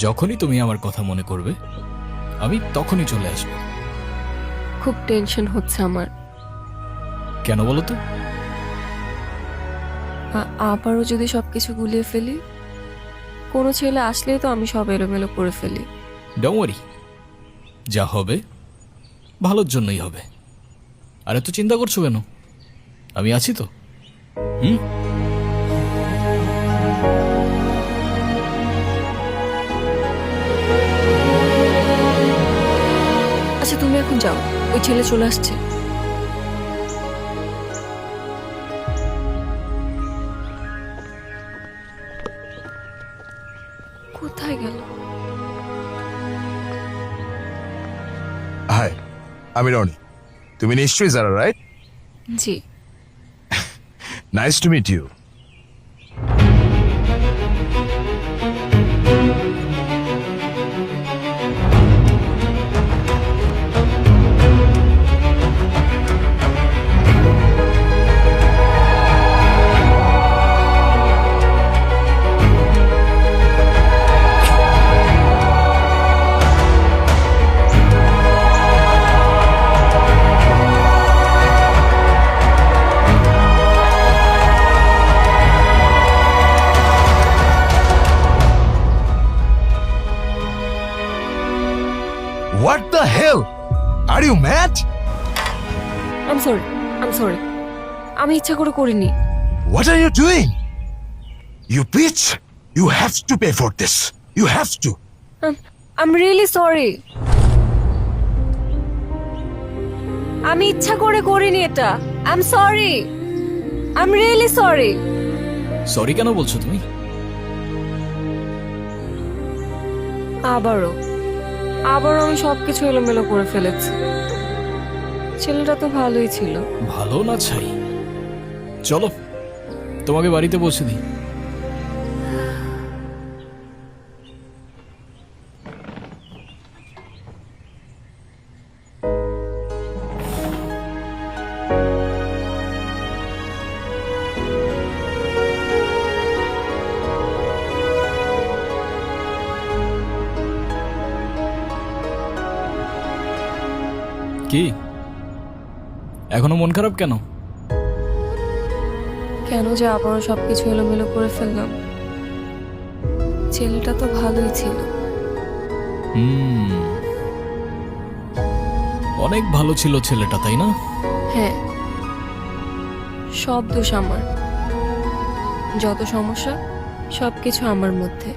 যখনই তুমি আমার কথা মনে করবে আমি তখনই চলে আসব। খুব টেনশন হচ্ছে আমার। কেন বলো তো? আবারও যদি সবকিছু গুলিয়ে ফেলি, কোনো ছেলে আসলেই তো আমি সব এলোমেলো করে ফেলি। ডোন্ট ওয়ারি, যা হবে ভালোর জন্যই হবে। আর এত চিন্তা করছো কেন? আমি আছি তো। আচ্ছা তুমি এখন যাও, ওই ছেলে চলে আসছে। কোথায় গেল? হাই, আমি রনি। তুমি নিশ্চয়ই যারা, রাইট? জি। Nice to meet you. What the hell? Are you mad? I am sorry. আমি ইচ্ছা করে করিনি। What are you doing? You bitch! You have to pay for this. You have to. I am really sorry. আমি ইচ্ছা করে করিনি এটা। I am sorry. I am really sorry. Sorry কেন বলছো তুমি? আবারও আমি সবকিছু এলোমেলো করে ফেলেছি। ছেলেটা তো ভালোই ছিল। ভালো না ছাই? চলো তোমাকে বাড়িতে পৌঁছে দিই। কি এখনো মন খারাপ কেন? কেন যে আবারও সবকিছু এলোমেলো করে ফেললাম। ছেলেটা তো ভালোই ছিল। অনেক ভালো ছিল ছেলেটা, তাই না? হ্যাঁ, সব দোষ আমার। যত সমস্যা সবকিছু আমার মধ্যে।